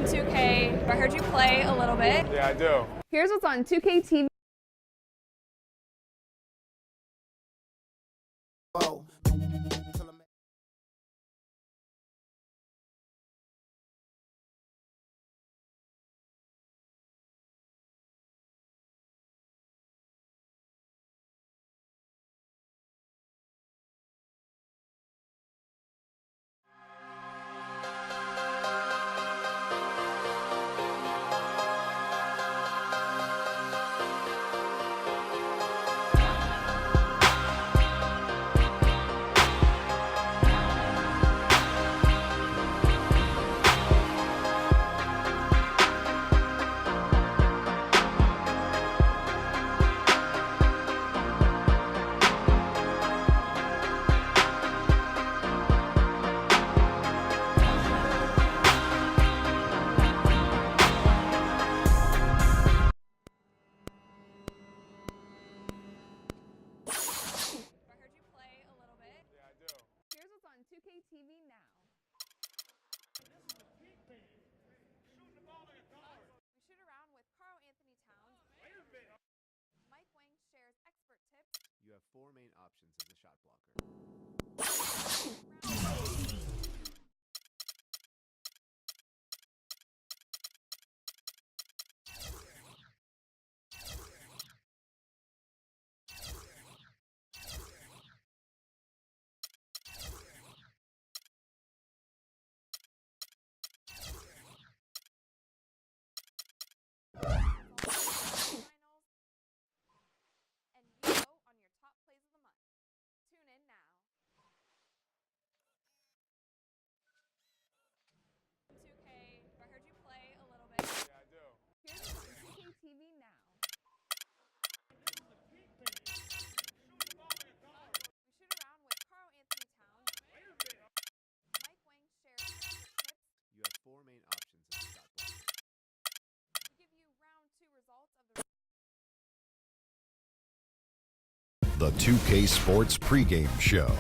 2K, I heard you play a little bit. Yeah, I do. Here's what's on 2K TV. Whoa. Here's what's on 2K TV now. We shoot around with Carl Anthony Towns. Mike Wang shares expert tips. You have 4 main options as a shot blocker. And you vote on your top plays of the month. Tune in now. 2K, I heard you play a little bit. Yeah, I do. Here's what's on 2K TV now. We shoot around with Carl Anthony Towns. Mike Wang shares expert tips. You have 4 main options as a shot blocker. We give you round 2 results of the The 2K Sports pregame show.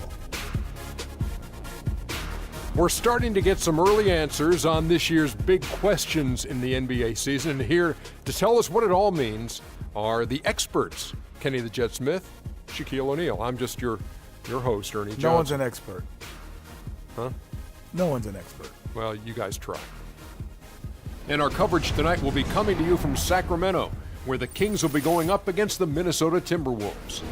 We're starting to get some early answers on this year's big questions in the NBA season. And here to tell us what it all means are the experts. Kenny the Jet Smith, Shaquille O'Neal. I'm just your host, Ernie Johnson. No one's an expert. Huh? No one's an expert. Well, you guys try. And our coverage tonight will be coming to you from Sacramento, where the Kings will be going up against the Minnesota Timberwolves.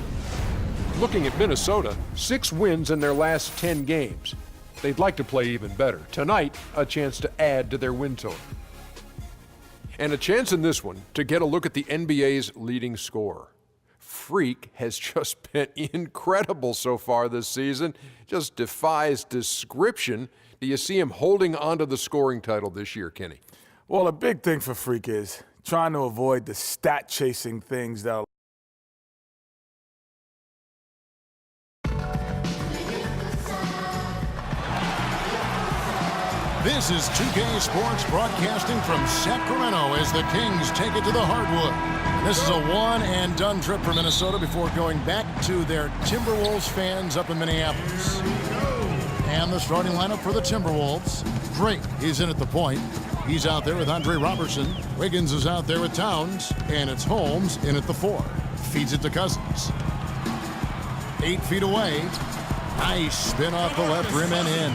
Looking at Minnesota, 6 wins in their last 10 games. They'd like to play even better. Tonight, a chance to add to their win total. And a chance in this one to get a look at the NBA's leading scorer. Freak has just been incredible so far this season. Just defies description. Do you see him holding onto the scoring title this year, Kenny? Well, a big thing for Freak is trying to avoid the stat-chasing things that This is 2K Sports broadcasting from Sacramento as the Kings take it to the hardwood. This is a one-and-done trip for Minnesota before going back to their Timberwolves fans up in Minneapolis. And the starting lineup for the Timberwolves. Drake, he's in at the point. He's out there with Andre Robertson. Wiggins is out there with Towns. And it's Holmes in at the 4. Feeds it to Cousins. 8 feet away. Nice spin off the left rim and in.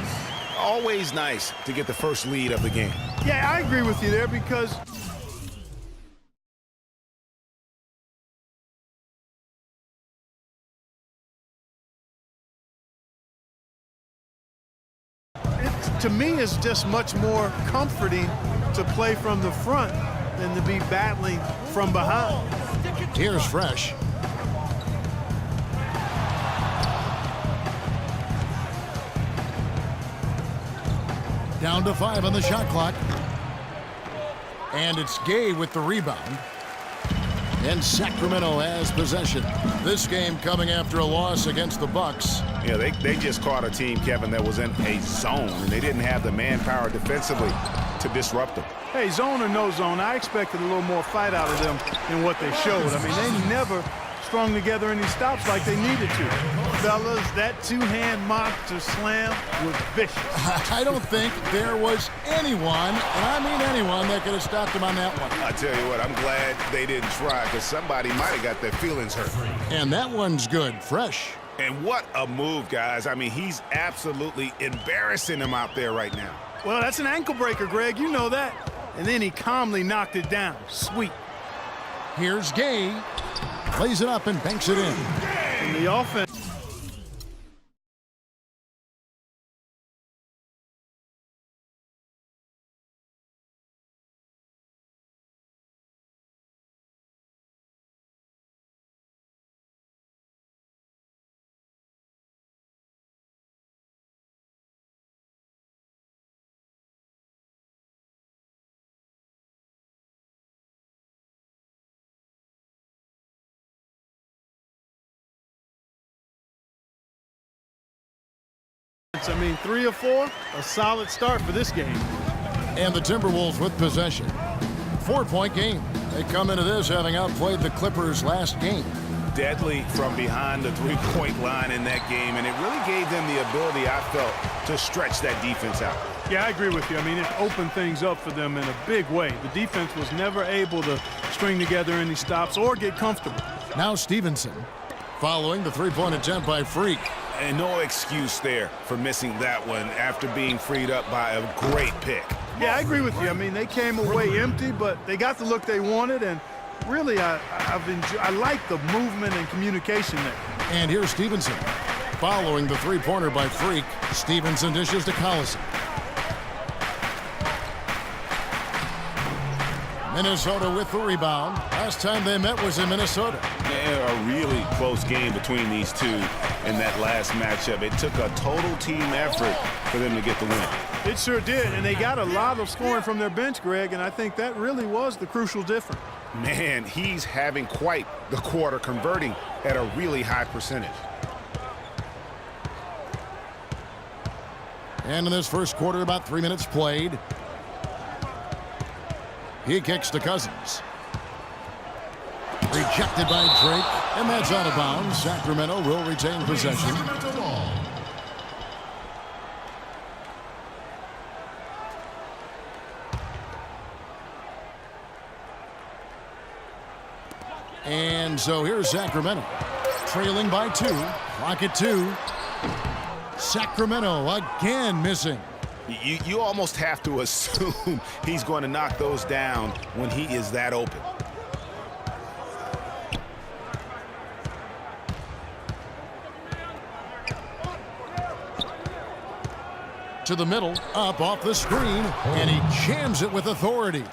Always nice to get the first lead of the game. Yeah, I agree with you there because it, to me, is just much more comforting to play from the front than to be battling from behind. Here's Fresh. Down to 5 on the shot clock. And it's Gay with the rebound. And Sacramento has possession. This game coming after a loss against the Bucks. Yeah, they just caught a team, Kevin, that was in a zone, and they didn't have the manpower defensively to disrupt them. Hey, zone or no zone, I expected a little more fight out of them than what they showed. I mean, they never strung together any stops like they needed to. fellas. That two-hand monster slam was vicious. I don't think there was anyone, and I mean anyone, that could have stopped him on that one. I tell you what, I'm glad they didn't try because somebody might have got their feelings hurt. And that one's good, fresh. And what a move, guys. I mean, he's absolutely embarrassing him out there right now. Well, that's an ankle breaker, Greg. You know that. And then he calmly knocked it down. Sweet. Here's Gay. Plays it up and banks it in. And the offense. I mean, 3 or 4, a solid start for this game. And the Timberwolves with possession. 4-point game. They come into this having outplayed the Clippers last game. Deadly from behind the three-point line in that game, and it really gave them the ability, I felt, to stretch that defense out. Yeah, I agree with you. I mean, it opened things up for them in a big way. The defense was never able to string together any stops or get comfortable. Now Stevenson following the three-point attempt by Freak. And no excuse there for missing that one after being freed up by a great pick. Yeah, I agree with you. I mean, they came away empty, but they got the look they wanted, and really, I like the movement and communication there. And here's Stevenson. Following the three-pointer by Freak, Stevenson dishes to Collison. Minnesota with the rebound. Last time they met was in Minnesota. Yeah, a really close game between these two in that last matchup. It took a total team effort for them to get the win. It sure did, and they got a lot of scoring from their bench, Greg, and I think that really was the crucial difference. Man, he's having quite the quarter, converting at a really high percentage. And in this first quarter, about 3 minutes played. He kicks to Cousins. Rejected by Drake, and that's out of bounds. Sacramento will retain possession. And so here's Sacramento, trailing by 2. Clock at 2. Sacramento again missing. You almost have to assume he's going to knock those down when he is that open. To the middle, up off the screen, and he jams it with authority.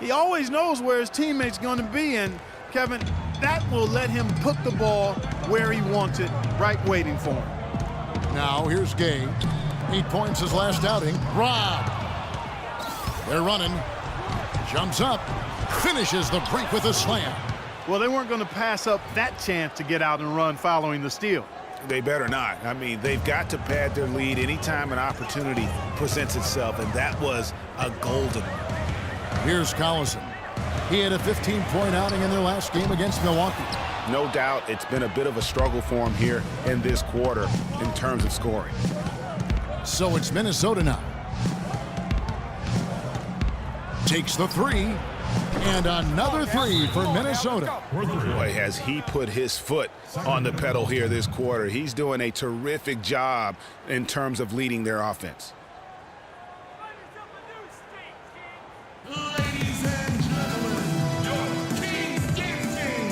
He always knows where his teammate's going to be, and Kevin, that will let him put the ball where he wants it, right waiting for him. Now here's Gay. 8 points his last outing. Rob. They're running. Jumps up. Finishes the break with a slam. Well, they weren't going to pass up that chance to get out and run following the steal. They better not. I mean, they've got to pad their lead anytime an opportunity presents itself, and that was a golden one. Here's Collison. He had a 15-point outing in their last game against Milwaukee. No doubt it's been a bit of a struggle for him here in this quarter in terms of scoring. So it's Minnesota now. Takes the 3, and another 3 for Minnesota. Boy, has he put his foot on the pedal here this quarter. He's doing a terrific job in terms of leading their offense. Ladies and gentlemen, your Kings dancing.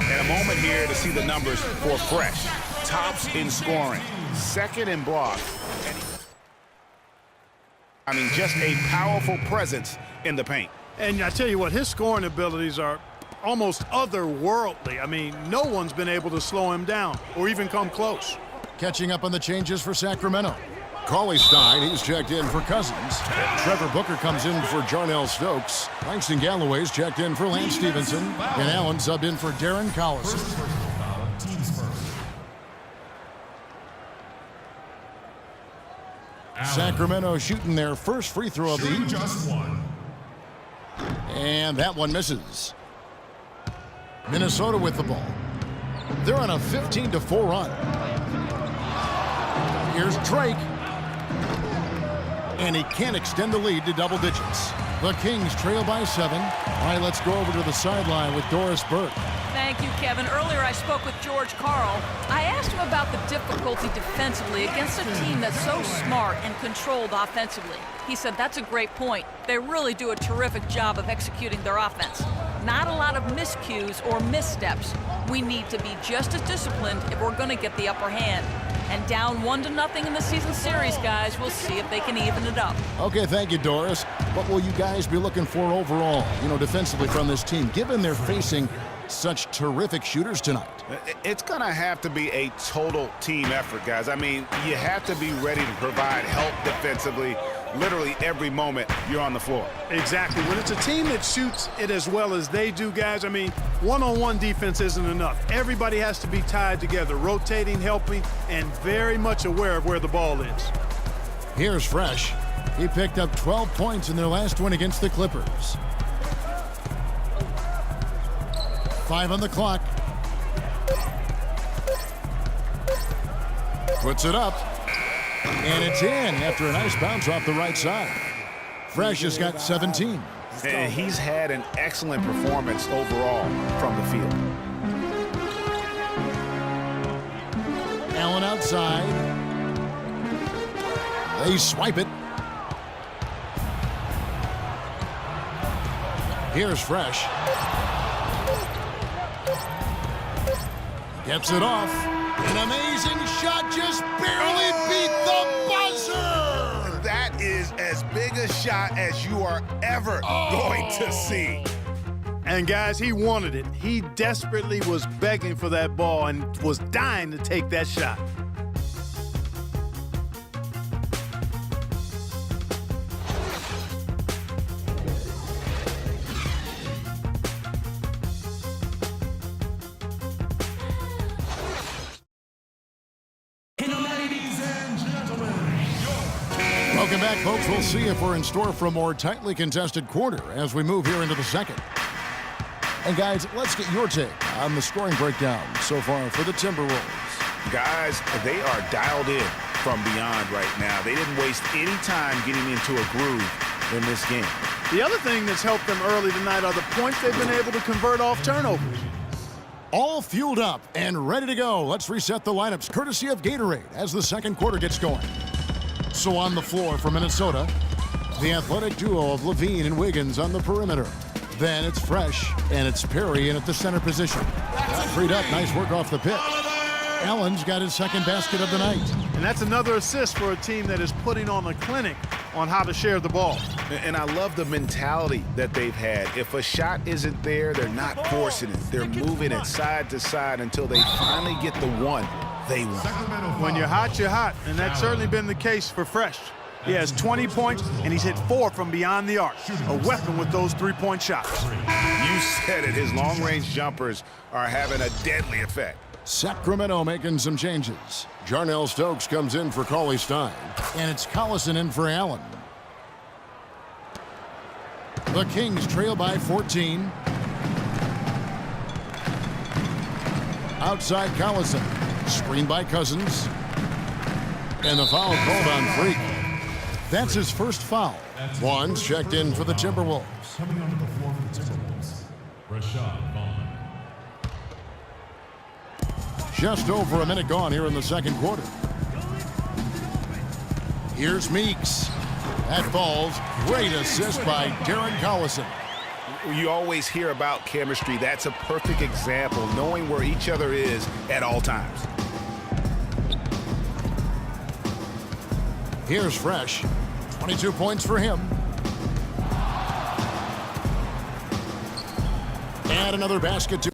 And a moment here to see the numbers for Fresh. Tops in scoring, second in blocks. I mean, just a powerful presence in the paint. And I tell you what, his scoring abilities are almost otherworldly. I mean, no one's been able to slow him down or even come close. Catching up on the changes for Sacramento. Cauley Stein, he's checked in for Cousins. Trevor Booker comes in for Jarnell Stokes. Langston Galloway's checked in for Lance Stevenson. And Allen subbed in for Darren Collison. Sacramento shooting their first free throw of the evening. And that one misses. Minnesota with the ball. They're on a 15-4 run. Here's Drake. And he can't extend the lead to double digits. The Kings trail by 7. All right, let's go over to the sideline with Doris Burke. Thank you, Kevin. Earlier I spoke with George Karl. I asked him about the difficulty defensively against a team that's so smart and controlled offensively. He said that's a great point. They really do a terrific job of executing their offense. Not a lot of miscues or missteps. We need to be just as disciplined if we're going to get the upper hand. And down 1-0 in the season series, guys. We'll see if they can even it up. Okay, thank you, Doris. What will you guys be looking for overall, defensively from this team, given they're facing such terrific shooters tonight? It's going to have to be a total team effort, guys. I mean, you have to be ready to provide help defensively literally every moment you're on the floor. Exactly. When it's a team that shoots it as well as they do, guys, I mean, one-on-one defense isn't enough. Everybody has to be tied together, rotating, helping, and very much aware of where the ball is. Here's Fresh. He picked up 12 points in their last win against the Clippers. 5 on the clock. Puts it up. And it's in after a nice bounce off the right side. Fresh has got 17. And he's had an excellent performance overall from the field. Allen outside. They swipe it. Here's Fresh. Gets it off. An amazing shot, just barely beat the buzzer! That is as big a shot as you are ever going to see. And guys, he wanted it. He desperately was begging for that ball and was dying to take that shot. Welcome back, folks. We'll see if we're in store for a more tightly contested quarter as we move here into the second. And guys, let's get your take on the scoring breakdown so far for the Timberwolves. Guys, they are dialed in from beyond right now. They didn't waste any time getting into a groove in this game. The other thing that's helped them early tonight are the points they've been able to convert off turnovers. All fueled up and ready to go. Let's reset the lineups courtesy of Gatorade as the second quarter gets going. So on the floor for Minnesota, the athletic duo of Levine and Wiggins on the perimeter. Then it's Fresh, and it's Perry in at the center position. Freed up, nice work off the pick. Allen's got his second basket of the night. And that's another assist for a team that is putting on a clinic on how to share the ball. And I love the mentality that they've had. If a shot isn't there, they're not forcing it. They're moving it side to side until they finally get the one they want. When you're hot, you're hot. And that's certainly been the case for Fresh. He has 20 points, and he's hit 4 from beyond the arc. A weapon with those three-point shots. You said it. His long-range jumpers are having a deadly effect. Sacramento making some changes. Jarnell Stokes comes in for Cauley Stein. And it's Collison in for Allen. The Kings trail by 14. Outside Collison. Screened by Cousins. And the foul called on Freak. That's his first foul. One's checked in for the Timberwolves. Coming onto the floor for the Timberwolves, Rashad Vaughn. Just over a minute gone here in the second quarter. Here's Meeks. That falls. Great assist by Darren Collison. You always hear about chemistry. That's a perfect example, knowing where each other is at all times. Here's Fresh. 22 points for him. And another basket to